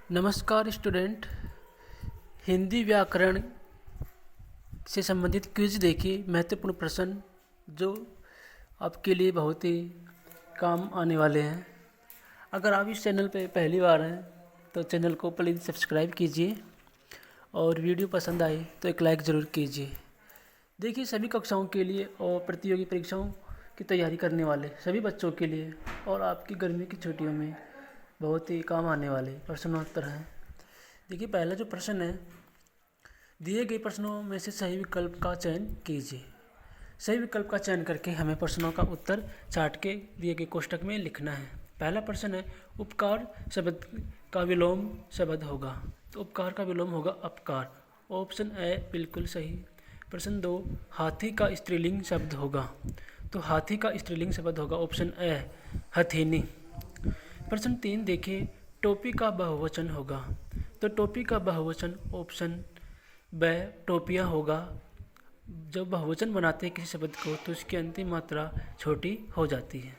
नमस्कार स्टूडेंट। हिंदी व्याकरण से संबंधित क्विज देखिए, महत्वपूर्ण प्रश्न जो आपके लिए बहुत ही काम आने वाले हैं। अगर आप इस चैनल पे पहली बार हैं तो चैनल को प्लीज़ सब्सक्राइब कीजिए और वीडियो पसंद आए तो एक लाइक ज़रूर कीजिए। देखिए, सभी कक्षाओं के लिए और प्रतियोगी परीक्षाओं की तैयारी करने वाले सभी बच्चों के लिए और आपकी गर्मी की छुट्टियों में बहुत ही काम आने वाले प्रश्नोत्तर हैं। देखिए, पहला जो प्रश्न है, दिए गए प्रश्नों में से सही विकल्प का चयन कीजिए। सही विकल्प का चयन करके हमें प्रश्नों का उत्तर चार्ट के दिए गए कोष्ठक में लिखना है। पहला प्रश्न है, उपकार शब्द का विलोम शब्द होगा। तो उपकार का विलोम होगा अपकार। ऑप्शन ए बिल्कुल सही। प्रश्न 2, हाथी का स्त्रीलिंग शब्द होगा। तो हाथी का स्त्रीलिंग शब्द होगा ऑप्शन ए हथेनी। प्रश्न 3 देखिए, टोपी का बहुवचन होगा। तो टोपी का बहुवचन ऑप्शन ब टोपियाँ होगा। जब बहुवचन बनाते हैं किसी शब्द को तो उसकी अंतिम मात्रा छोटी हो जाती है।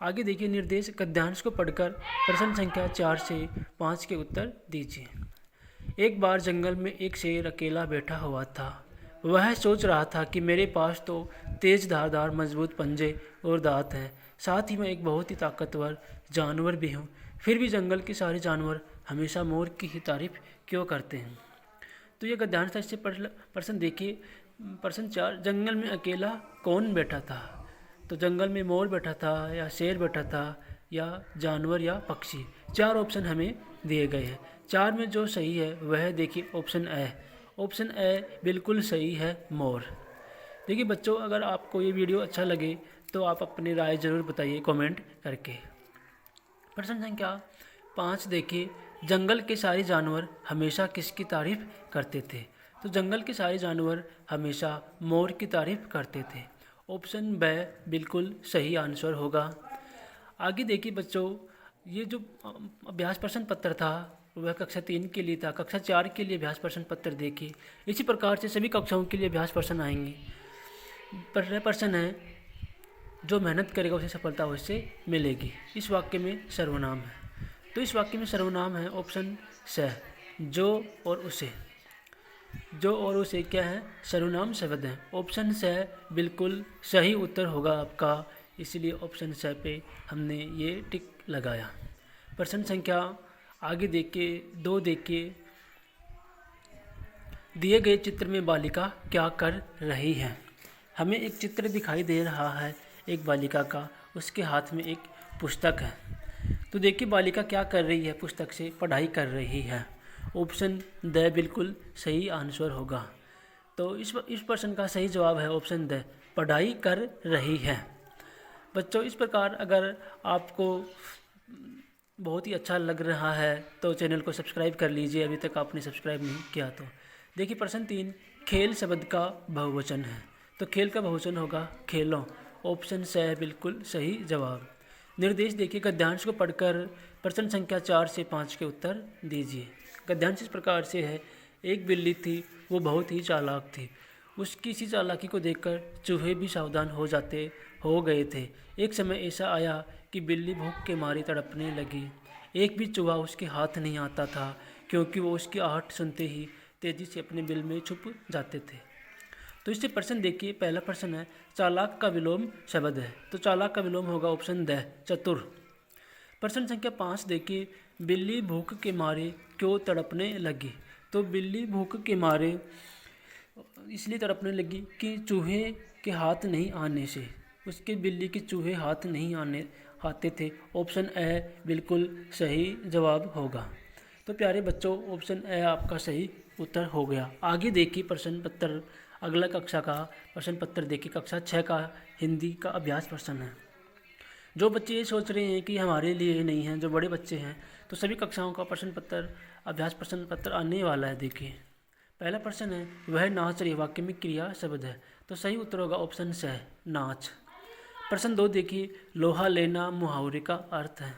आगे देखिए, निर्देश गद्यांश को पढ़कर प्रश्न संख्या 4 से 5 के उत्तर दीजिए। एक बार जंगल में एक शेर अकेला बैठा हुआ था। वह सोच रहा था कि मेरे पास तो तेज धारदार मजबूत पंजे और दांत हैं, साथ ही मैं एक बहुत ही ताकतवर जानवर भी हूँ। फिर भी जंगल के सारे जानवर हमेशा मोर की ही तारीफ क्यों करते हैं। तो ये गद्यांश था। इससे प्रश्न देखिए, प्रश्न 4, जंगल में अकेला कौन बैठा था। तो जंगल में मोर बैठा था या शेर बैठा था या जानवर या पक्षी। 4 ऑप्शन हमें दिए गए हैं। 4 में जो सही है वह देखिए ऑप्शन ए। ऑप्शन ए बिल्कुल सही है, मोर। देखिए बच्चों, अगर आपको ये वीडियो अच्छा लगे तो आप अपनी राय ज़रूर बताइए कमेंट करके। प्रश्न संख्या 5 देखिए, जंगल के सारे जानवर हमेशा किसकी तारीफ करते थे। तो जंगल के सारे जानवर हमेशा मोर की तारीफ करते थे। ऑप्शन ब बिल्कुल सही आंसर होगा। आगे देखिए बच्चों, ये जो अभ्यास प्रश्न पत्र था वह कक्षा 3 के लिए था। कक्षा 4 के लिए अभ्यास प्रश्न पत्र देखिए। इसी प्रकार से सभी कक्षाओं के लिए अभ्यास प्रश्न आएंगे। पहला प्रश्न है, जो मेहनत करेगा उसे सफलता उससे मिलेगी। इस वाक्य में सर्वनाम है। तो इस वाक्य में सर्वनाम है ऑप्शन स, जो और उसे। जो और उसे क्या है, सर्वनाम शब्द है। ऑप्शन स बिल्कुल सही उत्तर होगा आपका, इसलिए ऑप्शन स पे हमने ये टिक लगाया। प्रश्न संख्या आगे देखिए 2 देखिए, दिए गए चित्र में बालिका क्या कर रही है। हमें एक चित्र दिखाई दे रहा है एक बालिका का, उसके हाथ में एक पुस्तक है। तो देखिए बालिका क्या कर रही है, पुस्तक से पढ़ाई कर रही है। ऑप्शन द बिल्कुल सही आंसर होगा। तो इस प्रश्न का सही जवाब है ऑप्शन द, पढ़ाई कर रही है। बच्चों, इस प्रकार अगर आपको बहुत ही अच्छा लग रहा है तो चैनल को सब्सक्राइब कर लीजिए, अभी तक आपने सब्सक्राइब नहीं किया तो। देखिए प्रश्न 3, खेल शब्द का बहुवचन है। तो खेल का बहुवचन होगा खेलों। ऑप्शन स बिल्कुल सही जवाब। निर्देश देखिए, गद्यांश को पढ़कर प्रश्न संख्या 4 से 5 के उत्तर दीजिए। गद्यांश इस प्रकार से है, एक बिल्ली थी, वो बहुत ही चालाक थी। उसकी इसी चालाकी को देखकर चूहे भी सावधान हो गए थे। एक समय ऐसा आया कि बिल्ली भूख के मारे तड़पने लगी। एक भी चूहा उसके हाथ नहीं आता था, क्योंकि वो उसकी आहट सुनते ही तेजी से अपने बिल में छुप जाते थे। तो इससे प्रश्न देखिए, पहला प्रश्न है, चालाक का विलोम शब्द है। तो चालाक का विलोम होगा ऑप्शन द, चतुर। प्रश्न संख्या 5 देखिए, बिल्ली भूख के मारे क्यों तड़पने लगी। तो बिल्ली भूख के मारे इसलिए तड़पने लगी कि चूहे के हाथ नहीं आने से। उसके बिल्ली के चूहे हाथ नहीं आते थे। ऑप्शन ए बिल्कुल सही जवाब होगा। तो प्यारे बच्चों, ऑप्शन ए आपका सही उत्तर हो गया। आगे देखिए प्रश्न पत्र, अगला कक्षा का प्रश्न पत्र देखिए, कक्षा 6 का हिंदी का अभ्यास प्रश्न है। जो बच्चे ये सोच रहे हैं कि हमारे लिए नहीं है, जो बड़े बच्चे हैं, तो सभी कक्षाओं का प्रश्न पत्र, अभ्यास प्रश्न पत्र आने वाला है। देखिए पहला प्रश्न है, वह नाच रही, वाक्य में क्रिया शब्द है। तो सही उत्तर होगा ऑप्शन स, नाच। प्रश्न 2 देखिए, लोहा लेना मुहावरे का अर्थ है।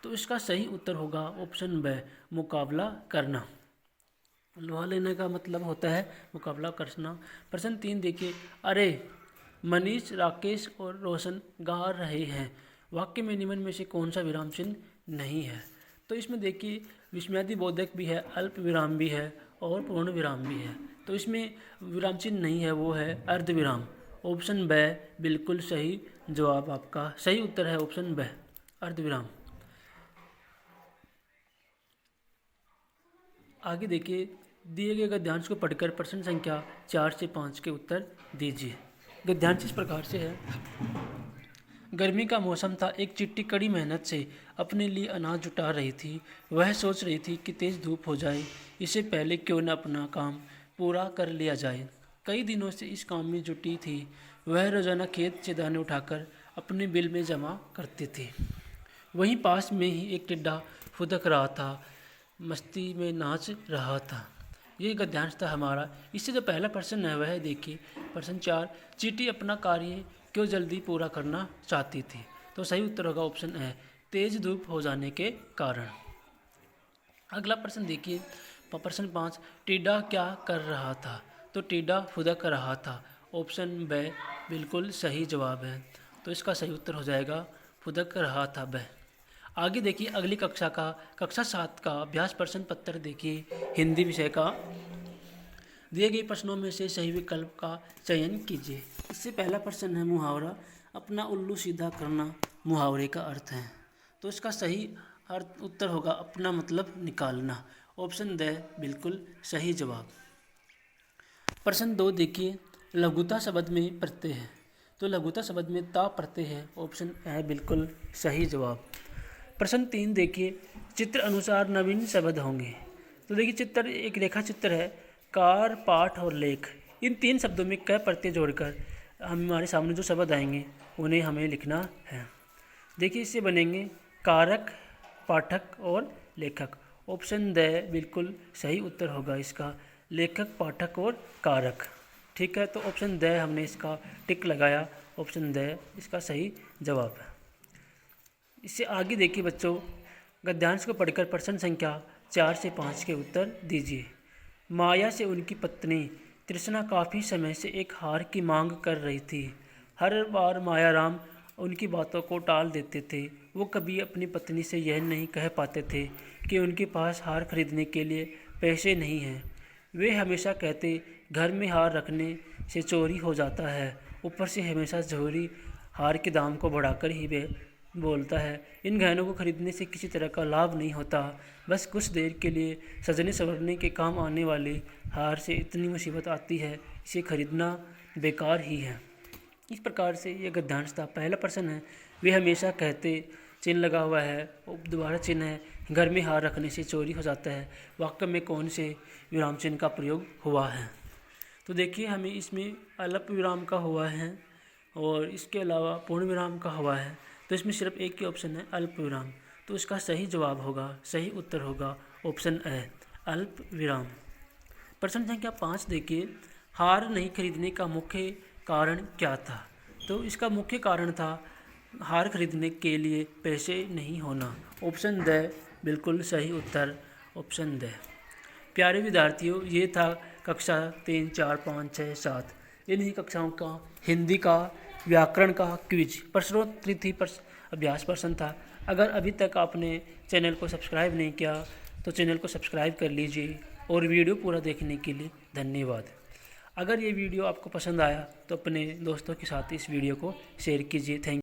तो इसका सही उत्तर होगा ऑप्शन ब, मुकाबला करना। लोहा लेने का मतलब होता है मुकाबला करना। प्रश्न 3 देखिए, अरे मनीष, राकेश और रोशन गा रहे हैं, वाक्य में निम्न में से कौन सा विराम चिन्ह नहीं है। तो इसमें देखिए विस्मयादि बोधक भी है, अल्प विराम भी है और पूर्ण विराम भी है। तो इसमें विराम चिन्ह नहीं है, वो है अर्ध विराम। ऑप्शन ब बिल्कुल सही जवाब आपका। सही उत्तर है ऑप्शन ब, अर्ध विराम। आगे देखिए, दिए गए गद्यांश को पढ़कर प्रश्न संख्या 4 से 5 के उत्तर दीजिए। गद्यांश इस प्रकार से है। गर्मी का मौसम था। एक चिट्टी कड़ी मेहनत से अपने लिए अनाज जुटा रही थी। वह सोच रही थी कि तेज धूप हो जाए, इससे पहले क्यों न अपना काम पूरा कर लिया जाए। कई दिनों से इस काम में जुटी थी। वह रोजाना खेत से दाने उठाकर अपने बिल में जमा करती थी। वहीं पास में ही एक टिड्डा फुदक रहा था, मस्ती में नाच रहा था। ये गद्यांश था हमारा। इससे जो पहला प्रश्न है वह देखिए प्रश्न 4, चींटी अपना कार्य क्यों जल्दी पूरा करना चाहती थी। तो सही उत्तर होगा ऑप्शन है, तेज धूप हो जाने के कारण। अगला प्रश्न देखिए प्रश्न 5, टिड्डा क्या कर रहा था। तो टिड्डा फुदक रहा था। ऑप्शन ब बिल्कुल सही जवाब है। तो इसका सही उत्तर हो जाएगा फुदक रहा था ब। आगे देखिए अगली कक्षा 7 का अभ्यास प्रश्न पत्र देखिए हिंदी विषय का। दिए गए प्रश्नों में से सही विकल्प का चयन कीजिए। इससे पहला प्रश्न है मुहावरा, अपना उल्लू सीधा करना मुहावरे का अर्थ है। तो इसका सही अर्थ उत्तर होगा अपना मतलब निकालना। ऑप्शन द बिल्कुल सही जवाब। प्रश्न 2 देखिए, लघुता शब्द में प्रत्यय है। तो लघुता शब्द में ता प्रत्यय है। ऑप्शन है बिल्कुल सही जवाब। प्रश्न 3 देखिए, चित्र अनुसार नवीन शब्द होंगे। तो देखिए चित्र एक रेखा चित्र है, कार, पाठ और लेख। इन 3 शब्दों में क प्रत्यय जोड़कर हमारे सामने जो शब्द आएंगे उन्हें हमें लिखना है। देखिए इससे बनेंगे कारक, पाठक और लेखक। ऑप्शन द बिल्कुल सही उत्तर होगा इसका, लेखक, पाठक और कारक। ठीक है, तो ऑप्शन द हमने इसका टिक लगाया। ऑप्शन द इसका सही जवाब है। इससे आगे देखिए बच्चों, गद्यांश को पढ़कर प्रश्न संख्या 4 से 5 के उत्तर दीजिए। माया से उनकी पत्नी तृष्णा काफ़ी समय से एक हार की मांग कर रही थी। हर बार मायाराम उनकी बातों को टाल देते थे। वो कभी अपनी पत्नी से यह नहीं कह पाते थे कि उनके पास हार खरीदने के लिए पैसे नहीं हैं। वे हमेशा कहते, घर में हार रखने से चोरी हो जाता है। ऊपर से हमेशा जोहरी हार के दाम को बढ़ाकर ही वे बोलता है। इन गहनों को खरीदने से किसी तरह का लाभ नहीं होता। बस कुछ देर के लिए सजने संवरने के काम आने वाले हार से इतनी मुसीबत आती है, इसे खरीदना बेकार ही है। इस प्रकार से यह गद्यांश था। पहला प्रश्न है, वे हमेशा कहते, चिन्ह लगा हुआ है, दोबारा चिन्ह है, घर में हार रखने से चोरी हो जाता है। वाक्य में कौन से विराम चिन्ह का प्रयोग हुआ है। तो देखिए हमें इसमें अल्प विराम का हुआ है और इसके अलावा पूर्ण विराम का हुआ है। तो इसमें सिर्फ एक ही ऑप्शन है अल्प विराम। तो इसका सही जवाब होगा, सही उत्तर होगा ऑप्शन ए, अल्प विराम। प्रश्न संख्या 5 देखिए, हार नहीं खरीदने का मुख्य कारण क्या था। तो इसका मुख्य कारण था हार खरीदने के लिए पैसे नहीं होना। ऑप्शन द बिल्कुल सही उत्तर, ऑप्शन द। प्यारे विद्यार्थियों, ये था कक्षा 3, 4, 5, 6, 7 इन्हीं कक्षाओं का हिंदी का व्याकरण का क्विज प्रश्नोत्तरी थी, अभ्यास प्रश्न था। अगर अभी तक आपने चैनल को सब्सक्राइब नहीं किया तो चैनल को सब्सक्राइब कर लीजिए और वीडियो पूरा देखने के लिए धन्यवाद। अगर ये वीडियो आपको पसंद आया तो अपने दोस्तों के साथ इस वीडियो को शेयर कीजिए। Thank you.